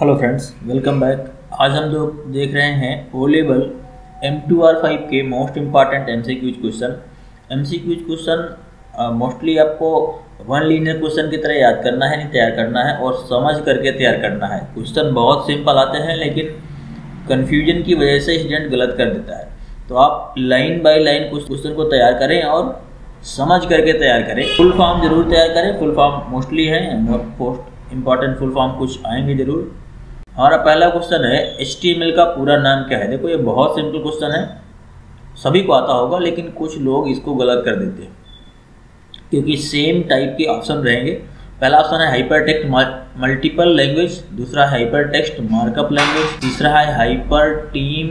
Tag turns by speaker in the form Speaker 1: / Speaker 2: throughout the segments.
Speaker 1: Hello friends, welcome back. आज हम जो देख रहे हैं ओ लेवल M2R5 के most important MCQs question. MCQs question mostly आपको वन लीनियर क्वेश्चन की तरह याद करना है, नहीं तैयार करना है और समझ करके तैयार करना है। क्वेश्चन बहुत सिंपल आते हैं लेकिन कन्फ्यूजन की वजह से स्टूडेंट गलत कर देता है। तो आप लाइन बाय लाइन कुछ क्वेश्चन को तैयार करें और समझ करके तैयार करें। फुल फॉर्म जरूर तैयार करें, फुल फॉर्म मोस्टली है, मोस्ट इम्पॉर्टेंट फुल फॉर्म कुछ आएंगे जरूर। हमारा पहला क्वेश्चन है HTML का पूरा नाम क्या है। देखो ये बहुत सिंपल क्वेश्चन है, सभी को आता होगा लेकिन कुछ लोग इसको गलत कर देते हैं क्योंकि सेम टाइप के ऑप्शन रहेंगे। पहला ऑप्शन है हाइपर टेक्स्ट मल्टीपल लैंग्वेज, दूसरा है हाइपर टेक्स्ट मार्कअप लैंग्वेज, तीसरा है हाइपर टीम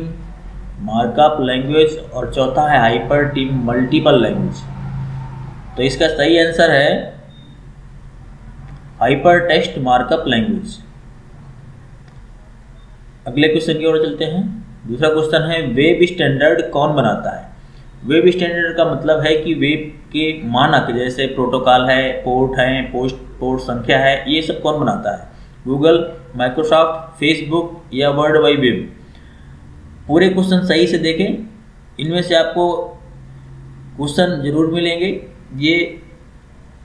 Speaker 1: मार्कअप लैंग्वेज और चौथा है हाइपर टीम मल्टीपल लैंग्वेज। तो इसका सही आंसर है हाइपर टेक्स्ट मार्कअप लैंग्वेज। अगले क्वेश्चन की ओर चलते हैं। दूसरा क्वेश्चन है वेब स्टैंडर्ड कौन बनाता है। वेब स्टैंडर्ड का मतलब है कि वेब के मानक जैसे प्रोटोकॉल है, पोर्ट है, पोर्ट संख्या है, ये सब कौन बनाता है। गूगल, माइक्रोसॉफ्ट, फेसबुक या वर्ल्ड वाइड वेब। पूरे क्वेश्चन सही से देखें, इनमें से आपको क्वेश्चन जरूर मिलेंगे। ये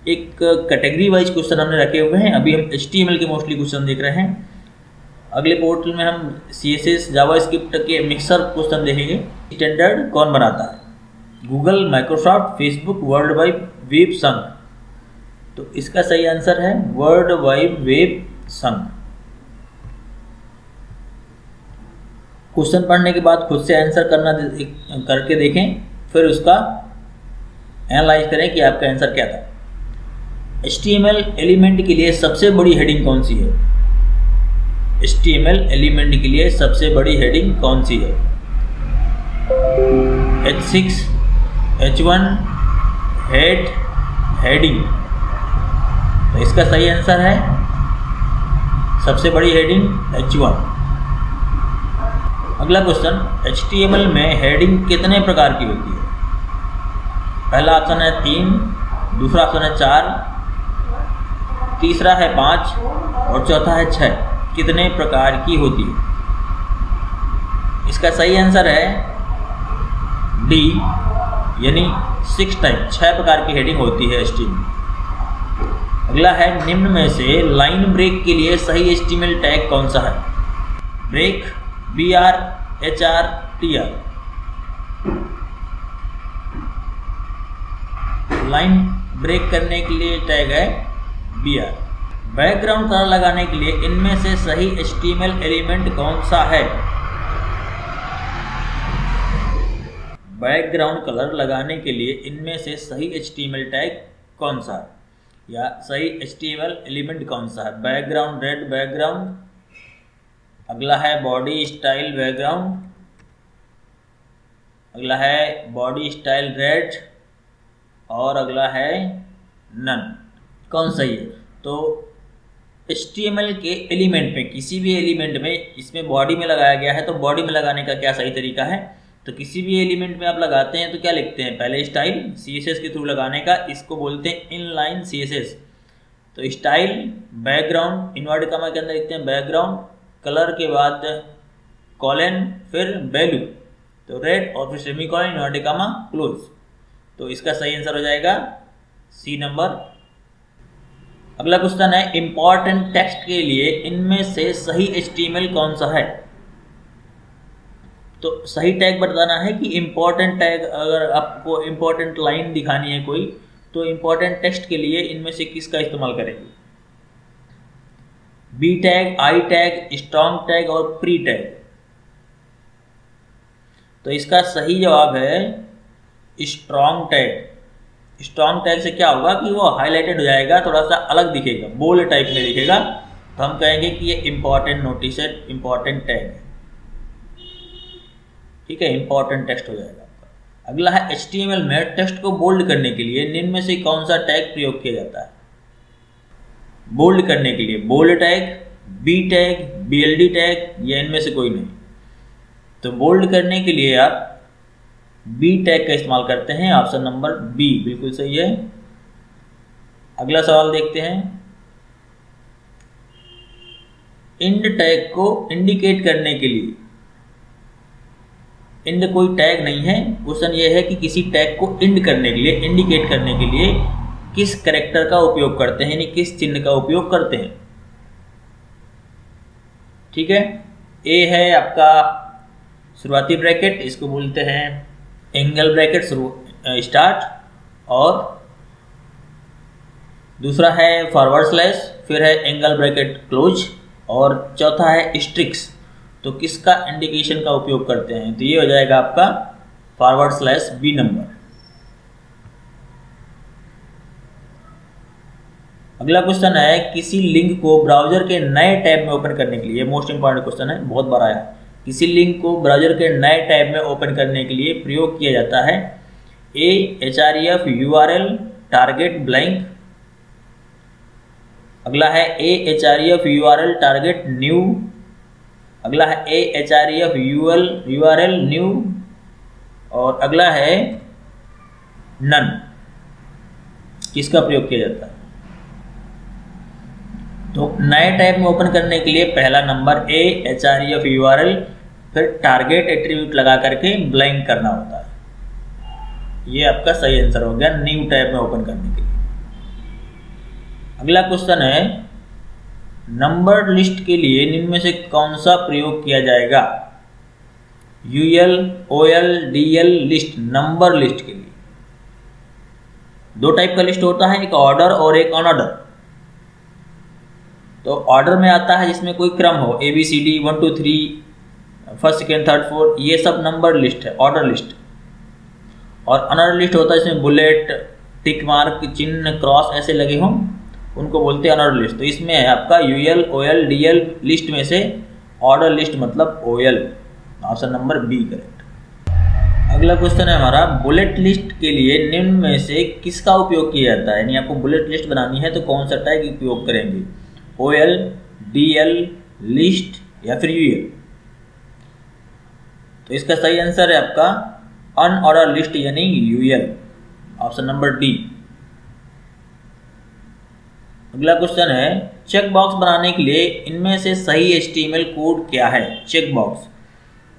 Speaker 1: एक कैटेगरी वाइज क्वेश्चन हमने रखे हुए हैं। अभी हम HTML के मोस्टली क्वेश्चन देख रहे हैं। अगले पोर्टल में हम CSS जावास्क्रिप्ट के मिक्सर क्वेश्चन देखेंगे। स्टैंडर्ड कौन बनाता है। Google, Microsoft, Facebook, world wide web संघ। तो इसका सही आंसर है वर्ल्ड वाइड वेब संघ। क्वेश्चन पढ़ने के बाद खुद से आंसर करके देखें, फिर उसका एनालाइज करें कि आपका आंसर क्या था। HTML एलिमेंट के लिए सबसे बड़ी हेडिंग कौन सी है। HTML एलिमेंट के लिए सबसे बड़ी हेडिंग कौन सी है। H6, H1, head, heading. तो इसका सही आंसर है सबसे बड़ी हेडिंग H1। अगला क्वेश्चन, HTML में हेडिंग कितने प्रकार की होती है। पहला ऑप्शन है 3, दूसरा ऑप्शन है 4, तीसरा है 5 और चौथा है 6। कितने प्रकार की होती है। इसका सही आंसर है डी, यानी 6 टाइप, 6 प्रकार की हेडिंग होती है HTML। अगला है निम्न में से लाइन ब्रेक के लिए सही HTML टैग कौन सा है। Break, BR, HR, TR। Line break करने के लिए टैग है BR। बैकग्राउंड कलर लगाने के लिए इनमें से सही HTML एलिमेंट कौन सा है। बैकग्राउंड कलर लगाने के लिए इनमें से सही HTML टैग कौन सा है या सही HTML एलिमेंट कौन सा है। बैकग्राउंड रेड बैकग्राउंड, अगला है बॉडी स्टाइल बैकग्राउंड, अगला है बॉडी स्टाइल रेड और अगला है नन। कौन सही है। तो HTML के एलिमेंट में, किसी भी एलिमेंट में, इसमें बॉडी में लगाया गया है तो बॉडी में लगाने का क्या सही तरीका है। तो किसी भी एलिमेंट में आप लगाते हैं तो क्या लिखते हैं, पहले स्टाइल CSS के थ्रू लगाने का, इसको बोलते हैं इनलाइन CSS। तो स्टाइल, बैकग्राउंड, इनवर्टेड कॉमा के अंदर लिखते हैं बैकग्राउंड, कलर के बाद कॉलन, फिर वैल्यू, तो रेड और फिर सेमीकोलन, इनवर्टेड कॉमा, क्लोज। तो इसका सही आंसर हो जाएगा C नंबर। अगला क्वेश्चन है इंपॉर्टेंट टेक्स्ट के लिए इनमें से सही HTML कौन सा है। तो सही टैग बताना है कि इंपॉर्टेंट टैग, अगर आपको इंपॉर्टेंट लाइन दिखानी है कोई, तो इंपॉर्टेंट टेक्स्ट के लिए इनमें से किसका इस्तेमाल करेंगे। B tag, I tag, strong tag और प्री टैग। तो इसका सही जवाब है स्ट्रॉन्ग टैग। स्ट्रॉन्ग टैग से क्या होगा कि वो हाईलाइटेड हो जाएगा, थोड़ा सा अलग दिखेगा, बोल्ड टाइप में दिखेगा, तो हम कहेंगे कि ये इंपॉर्टेंट नोटिस है, इंपॉर्टेंट टैग है। ठीक है, इंपॉर्टेंट टेक्स्ट हो जाएगा आपका। अगला है HTML में टेक्स्ट को बोल्ड करने के लिए निम्न में से कौन सा टैग प्रयोग किया जाता है। बोल्ड करने के लिए bold tag, B tag, BLD tag या इनमें से कोई नहीं। तो बोल्ड करने के लिए आप B टैग का इस्तेमाल करते हैं। ऑप्शन नंबर B बिल्कुल सही है। अगला सवाल देखते हैं। इंड टैग को इंडिकेट करने के लिए, इंड कोई टैग नहीं है, क्वेश्चन ये है कि किसी टैग को इंड करने के लिए, इंडिकेट करने के लिए किस कैरेक्टर का उपयोग करते हैं, यानी किस चिन्ह का उपयोग करते हैं। ठीक है, ए है आपका शुरुआती ब्रैकेट, इसको बोलते हैं एंगल ब्रैकेट स्टार्ट, और दूसरा है फॉरवर्ड स्लैश, फिर है एंगल ब्रैकेट क्लोज, और चौथा है स्ट्रिक्स। तो किसका इंडिकेशन का उपयोग करते हैं, तो ये हो जाएगा आपका फॉरवर्ड स्लैश बी नंबर। अगला क्वेश्चन है किसी लिंक को ब्राउजर के नए टैब में ओपन करने के लिए, मोस्ट इंपॉर्टेंट क्वेश्चन है, बहुत बार आया। किसी लिंक को ब्राउजर के नए टैब में ओपन करने के लिए प्रयोग किया जाता है href URL टारगेट ब्लैंक, अगला है href URL टारगेट न्यू, अगला है href URL न्यू, और अगला है नन। किसका प्रयोग किया जाता है, तो नए टैब में ओपन करने के लिए पहला नंबर href URL, फिर टारगेट एट्रीब्यूट लगा करके ब्लैंक करना होता है। ये आपका सही आंसर हो गया न्यू टैब में ओपन करने के लिए। अगला क्वेश्चन है नंबर लिस्ट के लिए निम्न में से कौन सा प्रयोग किया जाएगा, UL OL DL list, number list के लिए दो टाइप का लिस्ट होता है, एक ऑर्डर और एक अनऑर्डर। तो ऑर्डर में आता है जिसमें कोई क्रम हो, ABCD 1 2 3 first second third fourth, ये सब नंबर लिस्ट है, ऑर्डर लिस्ट। और अनऑर्डर लिस्ट होता है जिसमें बुलेट, टिक मार्क, चिन्ह, क्रॉस ऐसे लगे हों, उनको बोलते हैं अनऑर्डर लिस्ट। तो इसमें है आपका UL OL DL लिस्ट में से ऑर्डर लिस्ट मतलब OL, option number B correct. अगला क्वेश्चन है हमारा बुलेट लिस्ट के लिए निम्न में से किसका उपयोग किया जाता है, यानी आपको बुलेट लिस्ट बनानी है तो कौन सा टैग उपयोग करेंगे, OL DL लिस्ट या फिर UL। तो इसका सही आंसर है आपका अनऑर्डर लिस्ट यानी UL, ऑप्शन नंबर डी। अगला क्वेश्चन है चेक बॉक्स बनाने के लिए इनमें से सही HTML कोड क्या है। चेक बॉक्स,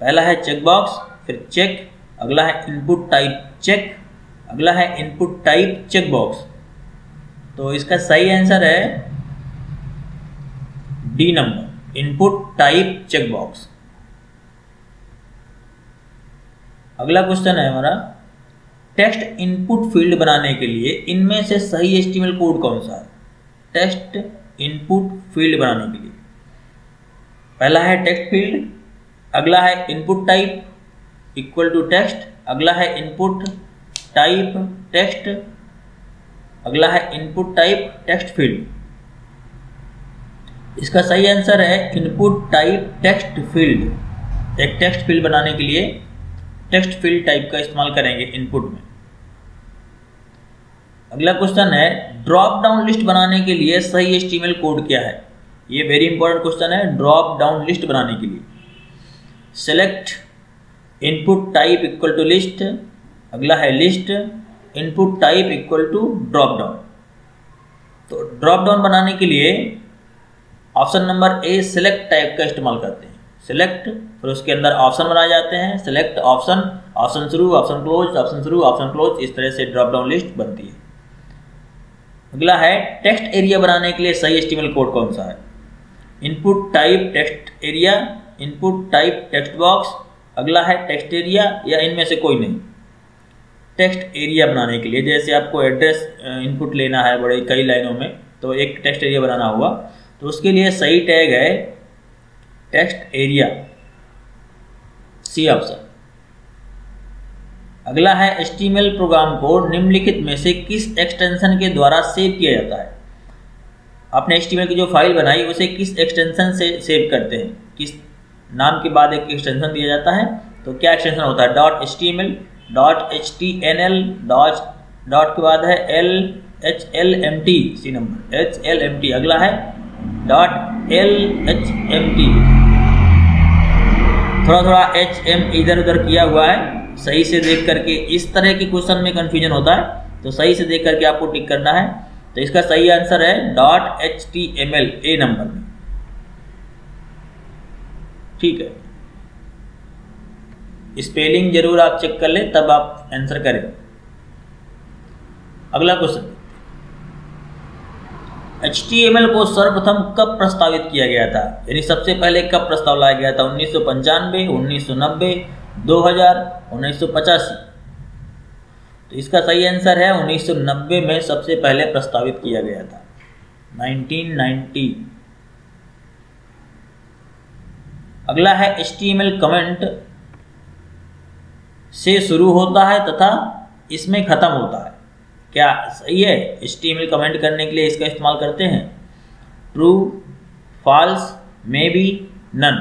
Speaker 1: पहला है चेक बॉक्स, फिर चेक, अगला है इनपुट टाइप चेक, अगला है इनपुट टाइप चेक बॉक्स। तो इसका सही आंसर है D number, input type check box. अगला क्वेश्चन है हमारा टेक्स्ट इनपुट फील्ड बनाने के लिए इनमें से सही HTML कोड कौन सा है। टेक्स्ट इनपुट फील्ड बनाने के लिए पहला है टेक्स्ट फील्ड, अगला है input type equal to text, अगला है इनपुट टाइप टेक्स्ट, अगला है इनपुट टाइप टेक्स्ट फील्ड। इसका सही आंसर है इनपुट टाइप टेक्स्ट फील्ड। एक टेक्स्ट फील्ड बनाने के लिए टेक्स्ट फील्ड टाइप का इस्तेमाल करेंगे इनपुट में। अगला क्वेश्चन है ड्रॉप डाउन लिस्ट बनाने के लिए सही HTML कोड क्या है। ये वेरी इंपॉर्टेंट क्वेश्चन है। ड्रॉप डाउन लिस्ट बनाने के लिए select input type equal to list, अगला है list input type equal to drop down. तो ड्रॉप डाउन बनाने के लिए option number A select type का इस्तेमाल करते हैं। सेलेक्ट, फिर उसके अंदर ऑप्शन बनाए जाते हैं, सेलेक्ट ऑप्शन, ऑप्शन शुरू, ऑप्शन क्लोज, ऑप्शन शुरू, ऑप्शन क्लोज, इस तरह से ड्रॉप डाउन लिस्ट बनती है। अगला है टेक्स्ट एरिया बनाने के लिए सही HTML कोड कौन सा है। Input type text area, input type text box, अगला है टेक्स्ट एरिया या इनमें से कोई नहीं। टेक्स्ट एरिया बनाने के लिए जैसे आपको एड्रेस इनपुट लेना है बड़े कई लाइनों में, तो एक टेक्स्ट एरिया बनाना होगा, तो उसके लिए सही टैग है टेक्स्ट एरिया, सी ऑप्शन। अगला है HTML प्रोग्राम को निम्नलिखित में से किस एक्सटेंशन के द्वारा सेव किया जाता है। आपने HTML की जो फाइल बनाई उसे किस एक्सटेंशन से सेव करते हैं, किस नाम के बाद एक एक्सटेंशन दिया जाता है, तो क्या एक्सटेंशन होता है, .html, .htnl, डॉट के बाद है HLMT, सी नंबर HLMT। अगला है .LHMT, थोड़ा थोड़ा HM इधर उधर किया हुआ है, सही से देख करके। इस तरह के क्वेश्चन में कंफ्यूजन होता है तो सही से देख करके आपको टिक करना है। तो इसका सही आंसर है .html, ए नंबर में। ठीक है, स्पेलिंग जरूर आप चेक कर लें तब आप आंसर करें। अगला क्वेश्चन, HTML को सर्वप्रथम कब प्रस्तावित किया गया था, यानी सबसे पहले कब प्रस्ताव लाया गया था? 1995, 1990, 2000, 1985। तो इसका सही आंसर है 1990 में सबसे पहले प्रस्तावित किया गया था, 1990। अगला है HTML कमेंट से शुरू होता है तथा इसमें खत्म होता है, क्या सही है? HTML कमेंट करने के लिए इसका इस्तेमाल करते हैं। True, false, may be, none.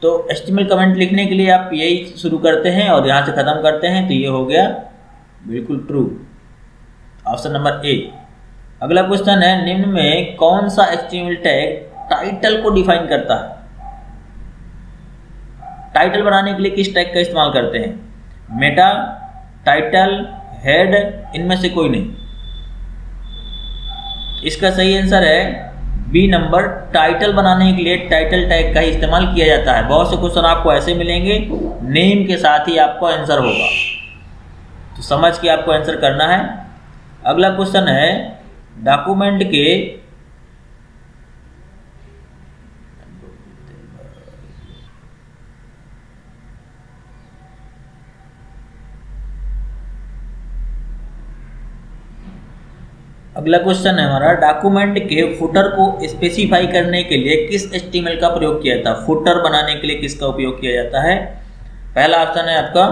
Speaker 1: तो HTML कमेंट लिखने के लिए आप यही शुरू करते हैं और यहाँ से ख़त्म करते हैं, तो ये हो गया बिल्कुल ट्रू, ऑप्शन नंबर ए। अगला क्वेश्चन है, निम्न में कौन सा HTML टैग टाइटल को डिफाइन करता है? टाइटल बनाने के लिए किस टैग का इस्तेमाल करते हैं? मेटा, टाइटल, हेड, इनमें से कोई नहीं। इसका सही आंसर है बी नंबर, टाइटल बनाने के लिए टाइटल टैग का ही इस्तेमाल किया जाता है। बहुत से क्वेश्चन आपको ऐसे मिलेंगे, नेम के साथ ही आपको आंसर होगा, तो समझ के आपको आंसर करना है। अगला क्वेश्चन है, डॉक्यूमेंट के अगला क्वेश्चन है हमारा, डॉक्यूमेंट के फुटर को स्पेसिफाई करने के लिए किस HTML का प्रयोग किया था? फुटर बनाने के लिए किसका उपयोग किया जाता है? पहला ऑप्शन है आपका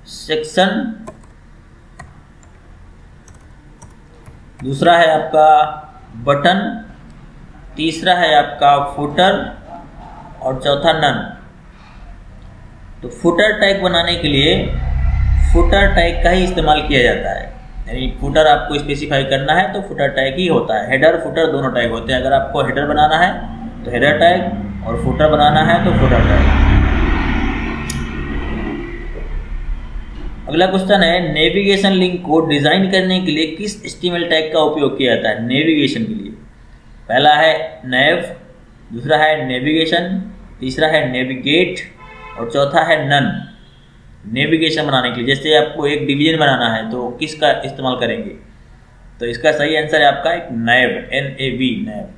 Speaker 1: सेक्शन, दूसरा है आपका बटन, तीसरा है आपका फुटर और चौथा नन। तो फुटर टैग बनाने के लिए फुटर टैग का ही इस्तेमाल किया जाता है, यानी फुटर आपको स्पेसिफाई करना है तो फुटर टैग ही होता है। हेडर फुटर दोनों टैग होते हैं, अगर आपको हेडर बनाना है तो हेडर टैग और फुटर बनाना है तो फुटर टैग। अगला क्वेश्चन है, नेविगेशन लिंक को डिजाइन करने के लिए किस HTML टैग का उपयोग किया जाता है? नेविगेशन के लिए पहला है नेव, दूसरा है नेविगेशन, तीसरा है नेविगेट और चौथा है नन। नेविगेशन बनाने के लिए, जैसे आपको एक डिवीजन बनाना है तो किसका इस्तेमाल करेंगे? तो इसका सही आंसर है आपका एक नैव, NAV, नैव।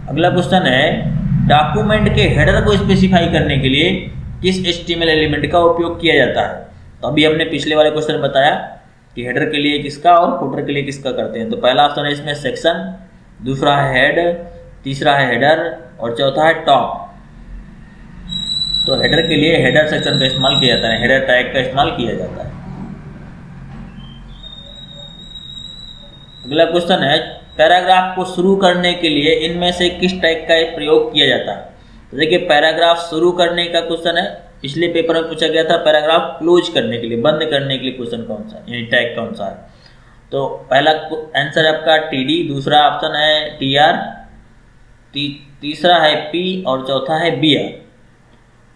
Speaker 1: अगला क्वेश्चन है, डॉक्यूमेंट के हेडर को स्पेसिफाई करने के लिए किस HTML एलिमेंट का उपयोग किया जाता है? तो अभी हमने पिछले वाले क्वेश्चन बताया कि हेडर के लिए किसका और फुटर के लिए किसका करते हैं। तो पहला ऑप्शन है इसमें सेक्शन, दूसरा है हेड, तीसरा है हेडर और चौथा है टॉप। तो हेडर के लिए हेडर सेक्शन का इस्तेमाल किया जाता है, हेडर टैग का इस्तेमाल किया जाता है। अगला क्वेश्चन है, पैराग्राफ को शुरू करने के लिए इनमें से किस टैग का प्रयोग किया जाता है? तो देखिए, पैराग्राफ शुरू करने का क्वेश्चन है, पिछले पेपर में पूछा गया था पैराग्राफ क्लोज करने के लिए, बंद करने के लिए क्वेश्चन कौन सा, यानी टैग कौन सा है? तो पहला आंसर आपका TD, दूसरा ऑप्शन है TR, तीसरा है P और चौथा है BR।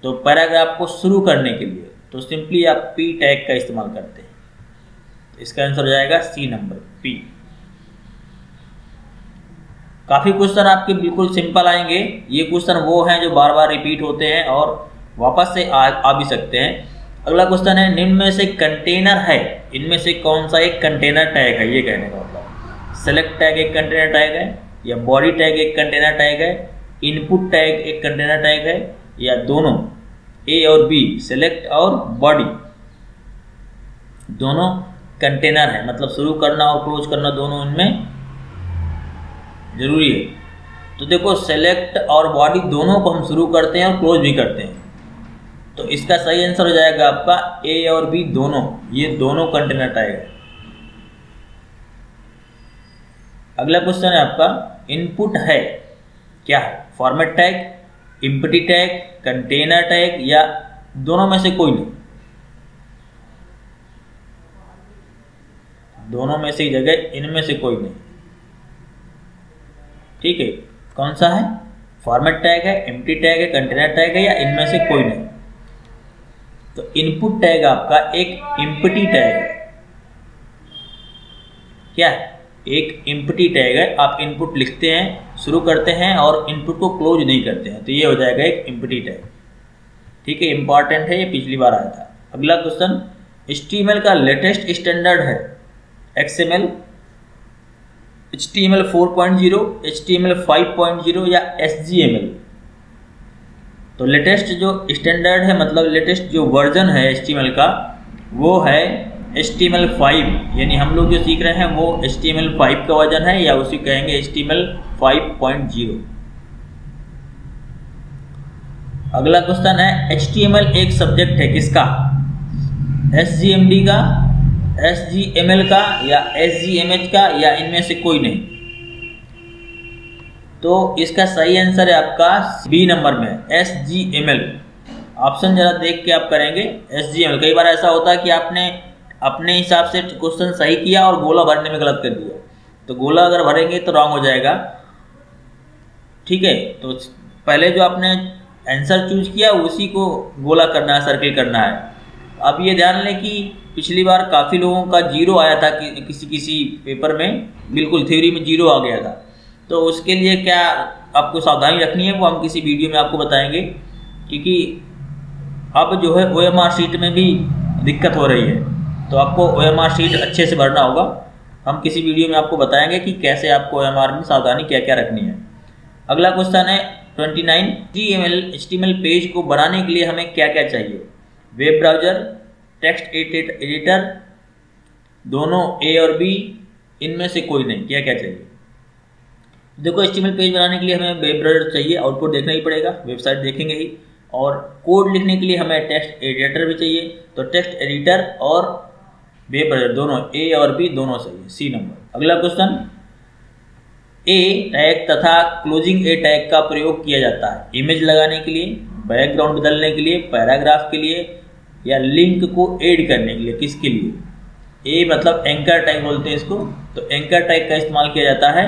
Speaker 1: तो पैराग्राफ को शुरू करने के लिए तो सिंपली आप P टैग का इस्तेमाल करते हैं, तो इसका आंसर हो जाएगा C नंबर, P। काफ़ी क्वेश्चन आपके बिल्कुल सिंपल आएंगे, ये क्वेश्चन वो हैं जो बार बार रिपीट होते हैं और वापस से आ भी सकते हैं। अगला क्वेश्चन है, निम्न में से कंटेनर है, इनमें से कौन सा एक कंटेनर टैग है? ये कहने का मतलब, सेलेक्ट टैग एक कंटेनर टैग है, या बॉडी टैग एक कंटेनर टैग है, इनपुट टैग एक कंटेनर टैग है, या दोनों A और B, सेलेक्ट और बॉडी दोनों कंटेनर है, मतलब शुरू करना और क्लोज करना दोनों इनमें जरूरी है। तो देखो, सेलेक्ट और बॉडी दोनों को हम शुरू करते हैं और क्लोज भी करते हैं, तो इसका सही आंसर हो जाएगा आपका A और B दोनों, ये दोनों कंटेनर टैग है। अगला क्वेश्चन है आपका, इनपुट है क्या है? Format tag, empty tag, container tag या दोनों में से कोई नहीं? दोनों में से जगह, इनमें से कोई नहीं, ठीक है। कौन सा है? फॉर्मेट टैग है, एम्प्टी टैग है, कंटेनर टैग है या इनमें से कोई नहीं? तो इनपुट टैग आपका एक एम्प्टी टैग है, क्या है? एक एम्प्टी टैग है, आप इनपुट लिखते हैं, शुरू करते हैं और इनपुट को क्लोज नहीं करते हैं, तो ये हो जाएगा एक एम्प्टी टैग। ठीक है, इंपॉर्टेंट है, ये पिछली बार आया था। अगला क्वेश्चन, HTML का लेटेस्ट स्टैंडर्ड है XML, HTML 4.0, HTML 5.0 या SGML। तो लेटेस्ट जो स्टैंडर्ड है मतलब लेटेस्ट जो वर्जन है HTML का वो है HTML 5, यानी हम लोग जो सीख रहे हैं वो HTML 5 का वर्जन है या उसी कहेंगे HTML 5.0। अगला क्वेश्चन है, HTML एक सब्जेक्ट है किसका? SGMD का, SGML का या SGMH का या इनमें से कोई नहीं? तो इसका सही आंसर है आपका बी नंबर में SGML। ऑप्शन जरा देख के आप करेंगे SGML। कई बार ऐसा होता है कि आपने अपने हिसाब से क्वेश्चन सही किया और गोला भरने में गलत कर दिया, तो गोला अगर भरेंगे तो रॉन्ग हो जाएगा। ठीक है, तो पहले जो आपने आंसर चूज किया उसी को गोला करना है, सर्किल करना है। अब ये ध्यान लें कि पिछली बार काफ़ी लोगों का 0 आया था कि किसी पेपर में बिल्कुल थ्योरी में 0 आ गया था, तो उसके लिए क्या आपको सावधानी रखनी है वो हम किसी वीडियो में आपको बताएंगे, क्योंकि अब जो है OMR शीट में भी दिक्कत हो रही है, तो आपको OMR शीट अच्छे से भरना होगा। हम किसी वीडियो में आपको बताएंगे कि कैसे आपको OMR में सावधानी क्या क्या रखनी है। अगला क्वेश्चन है 29, HTML पेज को बनाने के लिए हमें क्या क्या चाहिए? वेब ब्राउज़र, टेक्स्ट एडिटर, दोनों A और B, इनमें से कोई नहीं, क्या क्या चाहिए? देखो, HTML पेज बनाने के लिए हमें वेब ब्राउज़र चाहिए, आउटपुट देखना ही पड़ेगा, वेबसाइट देखेंगे ही, और कोड लिखने के लिए हमें टेक्स्ट एडिटर भी चाहिए, तो टेक्स्ट एडिटर और वेब ब्राउज़र दोनों A और B दोनों चाहिए, C नंबर। अगला क्वेश्चन, A टैग तथा क्लोजिंग A टैग का प्रयोग किया जाता है इमेज लगाने के लिए, बैकग्राउंड बदलने के लिए, पैराग्राफ के लिए या लिंक को ऐड करने के लिए? किसके लिए? A मतलब एंकर टैग बोलते हैं इसको, तो एंकर टैग का इस्तेमाल किया जाता है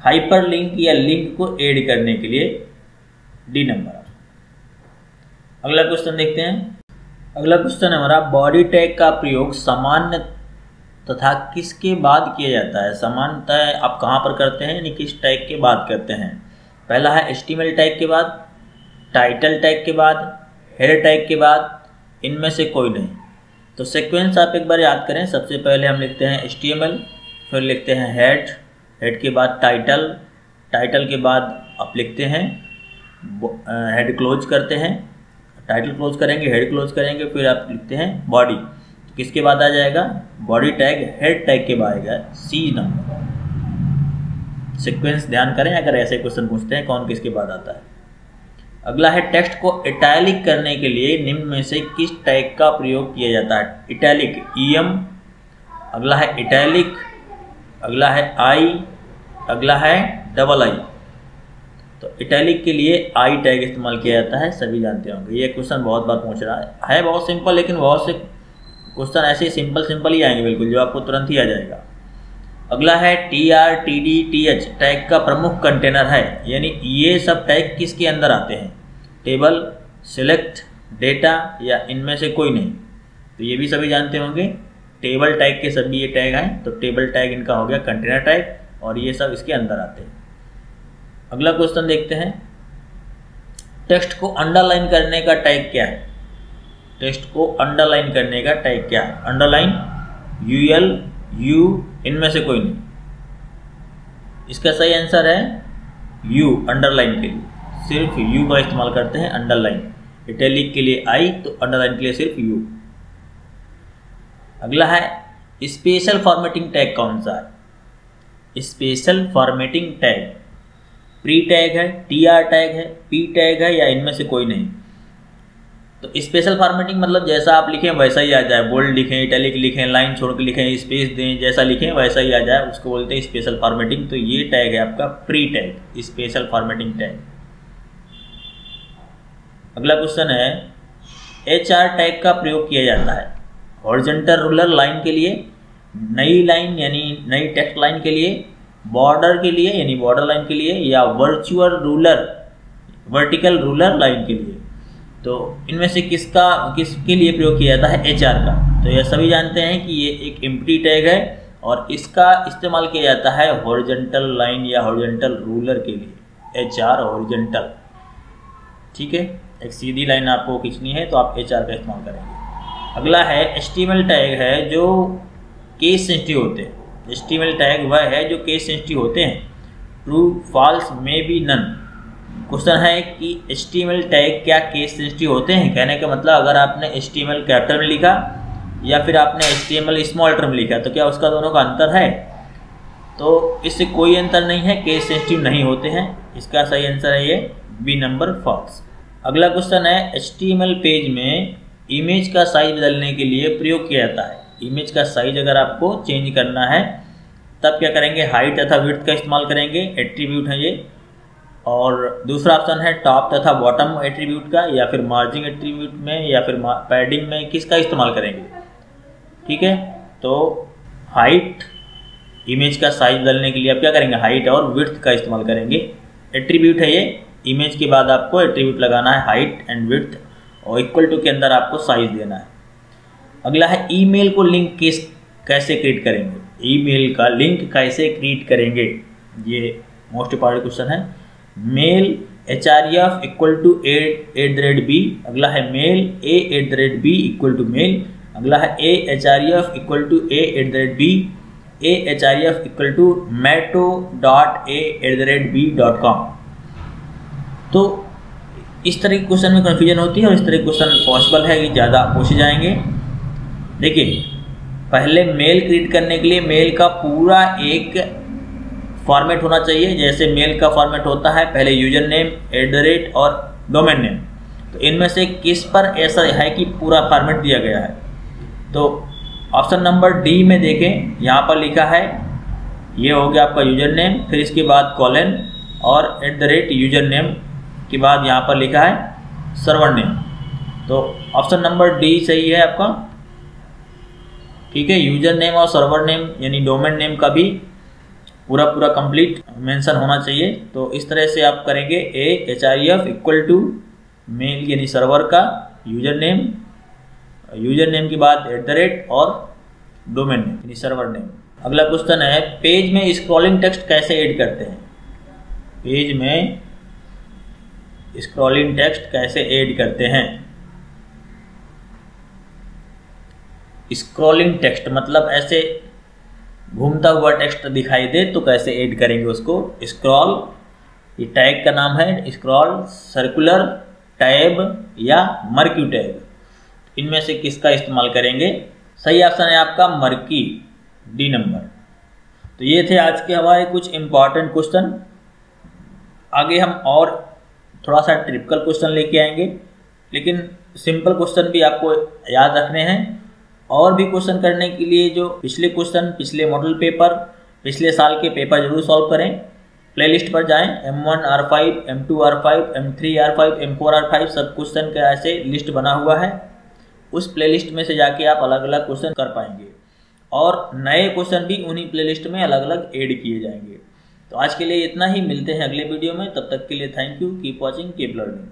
Speaker 1: हाइपर लिंक या लिंक को ऐड करने के लिए, D नंबर। अगला क्वेश्चन देखते हैं। अगला क्वेश्चन है हमारा, बॉडी टैग का प्रयोग सामान्य तथा किसके बाद किया जाता है? सामान्यतः आप कहाँ पर करते हैं, यानी किस टैग के बाद करते हैं? पहला है HTML टैग के बाद, टाइटल टैग के बाद, हेडर टैग के बाद, इनमें से कोई नहीं। तो सीक्वेंस आप एक बार याद करें। सबसे पहले हम लिखते हैं HTML, फिर लिखते हैं हेड के बाद टाइटल, टाइटल के बाद आप लिखते हैं हेड, क्लोज करते हैं, टाइटल क्लोज करेंगे, हेड क्लोज करेंगे, फिर आप लिखते हैं बॉडी। तो किसके बाद आ जाएगा? बॉडी टैग हेड टैग के बाद आएगा, C नंबर। सीक्वेंस ध्यान करें अगर ऐसे क्वेश्चन पूछते हैं कौन किसके बाद आता है। अगला है, टेक्स्ट को इटैलिक करने के लिए निम्न में से किस टैग का प्रयोग किया जाता है? इटैलिक EM, अगला है इटैलिक, अगला है I, अगला है I। तो इटैलिक के लिए I टैग इस्तेमाल किया जाता है, सभी जानते होंगे। ये क्वेश्चन बहुत बार पूछ रहा है बहुत सिंपल, लेकिन बहुत से क्वेश्चन ऐसे सिंपल ही आएंगे बिल्कुल, जो आपको तुरंत ही आ जाएगा। अगला है TR, TD, TH टैग का प्रमुख कंटेनर है, यानी ये सब टैग किसके अंदर आते हैं? टेबल, सिलेक्ट, डेटा या इनमें से कोई नहीं? तो ये भी सभी जानते होंगे, टेबल टैग के सभी ये टैग हैं, तो टेबल टैग इनका हो गया कंटेनर टैग, और ये सब इसके अंदर आते हैं। अगला क्वेश्चन देखते हैं, टेक्स्ट को अंडरलाइन करने का टैग क्या है? टेक्स्ट को अंडरलाइन करने का टैग क्या है? अंडरलाइन, UL, U, इनमें से कोई नहीं। इसका सही आंसर है U, अंडरलाइन के लिए सिर्फ U का इस्तेमाल करते हैं, अंडरलाइन। इटैलिक के लिए I, तो अंडरलाइन के लिए सिर्फ U। अगला है, स्पेशल फॉर्मेटिंग टैग कौन सा है? Special formatting tag pre tag है, TR टैग है, P टैग है या इनमें से कोई नहीं? तो स्पेशल फॉर्मेटिंग मतलब जैसा आप लिखें वैसा ही आ जाए, बोल्ड लिखें, इटैलिक लिखें, लाइन छोड़ के लिखें, स्पेस दें, जैसा लिखें वैसा ही आ जाए, उसको बोलते हैं स्पेशल फॉर्मेटिंग। तो ये टैग है आपका pre tag, special formatting tag. अगला क्वेश्चन है, HR टैग का प्रयोग किया जाता है हॉरिजॉन्टल रूलर लाइन के लिए, नई लाइन यानी नई टेक्स्ट लाइन के लिए, बॉर्डर के लिए यानी बॉर्डर लाइन के लिए, या वर्टिकल रूलर लाइन के लिए? तो इनमें से किसके लिए प्रयोग किया जाता है? HR का। तो यह सभी जानते हैं कि ये एक एम्प्टी टैग है और इसका इस्तेमाल किया जाता है हॉरिजॉन्टल लाइन या हॉरिजॉन्टल रूलर के लिए, HR हॉरिजॉन्टल। ठीक है, एक सीधी लाइन आपको खींचनी है तो आप HR का इस्तेमाल करेंगे। अगला है HTML टैग है जो केस सेंसिटिव होते हैं। HTML टैग वह है जो केस सेंसिटिव होते हैं, true, false, may be, none. Question है कि HTML टैग क्या केस सेंसिटिव होते हैं। कहने का मतलब अगर आपने HTML कैपिटल में लिखा या फिर आपने HTML स्मॉल लेटर में लिखा तो क्या उसका दोनों का अंतर है? तो इससे कोई अंतर नहीं है, केस सेंसिटिव नहीं होते हैं। इसका सही आंसर है ये बी नंबर, फॉल्स। अगला क्वेश्चन है HTML पेज में इमेज का साइज बदलने के लिए प्रयोग किया जाता है। इमेज का साइज अगर आपको चेंज करना है तब क्या करेंगे, हाइट तथा विड्थ का इस्तेमाल करेंगे, एट्रीब्यूट है ये। और दूसरा ऑप्शन है टॉप तथा बॉटम एट्रीब्यूट का, या फिर मार्जिन एट्रीब्यूट में, या फिर पैडिंग में, किसका इस्तेमाल करेंगे। ठीक है, तो हाइट, इमेज का साइज बदलने के लिए आप क्या करेंगे, हाइट और विड्थ का इस्तेमाल करेंगे। एट्रीब्यूट है ये, इमेज के बाद आपको एट्रीब्यूट लगाना है, हाइट एंड विड्थ, और इक्वल टू के अंदर आपको साइज देना है। अगला है ईमेल को लिंक कैसे क्रिएट करेंगे। ईमेल का लिंक कैसे क्रिएट करेंगे, ये मोस्ट इंपॉर्टेंट क्वेश्चन है। मेल href इक्वल टू a@b, अगला है mail a@b equal to mail, अगला है href equal to a@b, href equal to mato.a@b.com। तो इस तरह के क्वेश्चन में कन्फ्यूजन होती है और इस तरह के क्वेश्चन पॉसिबल है कि ज़्यादा पूछे जाएंगे। देखिए, पहले मेल क्रिएट करने के लिए मेल का पूरा एक फॉर्मेट होना चाहिए। जैसे मेल का फॉर्मेट होता है पहले यूजर नेम, @ और डोमेन नेम। तो इनमें से किस पर ऐसा है कि पूरा फॉर्मेट दिया गया है? तो ऑप्शन नंबर डी में देखें, यहाँ पर लिखा है, ये हो गया आपका यूजर नेम, फिर इसके बाद कॉलन और @ यूजर नेम के बाद यहाँ पर लिखा है सर्वर नेम। तो ऑप्शन नंबर डी सही है आपका। ठीक है, यूजर नेम और सर्वर नेम यानी डोमेन नेम का भी पूरा कंप्लीट मेंशन होना चाहिए। तो इस तरह से आप करेंगे, href इक्वल टू मेल यानी सर्वर का यूजर नेम के बाद @ और डोमेन नेम यानी सर्वर नेम। अगला क्वेश्चन है, पेज में स्क्रॉलिंग टेक्स्ट कैसे ऐड करते हैं। पेज में स्क्रॉलिंग टेक्स्ट कैसे ऐड करते हैं। स्क्रॉलिंग टेक्स्ट मतलब ऐसे घूमता हुआ टेक्स्ट दिखाई दे तो कैसे ऐड करेंगे उसको। स्क्रॉल, ये टैग का नाम है, स्क्रॉल, सर्कुलर, टैब या मर्क्यू टैग, इनमें से किसका इस्तेमाल करेंगे। सही ऑप्शन है आपका मर्की, डी नंबर। तो ये थे आज के हमारे कुछ इंपॉर्टेंट क्वेश्चन। आगे हम और थोड़ा सा ट्रिपिकल क्वेश्चन लेके आएंगे, लेकिन सिंपल क्वेश्चन भी आपको याद रखने हैं। और भी क्वेश्चन करने के लिए जो पिछले क्वेश्चन, पिछले मॉडल पेपर, पिछले साल के पेपर जरूर सॉल्व करें। प्लेलिस्ट पर जाएं, M1 R5, M2 R5, M3 R5, M4 R5 सब क्वेश्चन का ऐसे लिस्ट बना हुआ है। उस प्लेलिस्ट में से जाके आप अलग अलग क्वेश्चन कर पाएंगे और नए क्वेश्चन भी उन्हीं प्लेलिस्ट में अलग अलग ऐड किए जाएंगे। तो आज के लिए इतना ही, मिलते हैं अगले वीडियो में। तब तक के लिए thank you, keep watching, keep learning.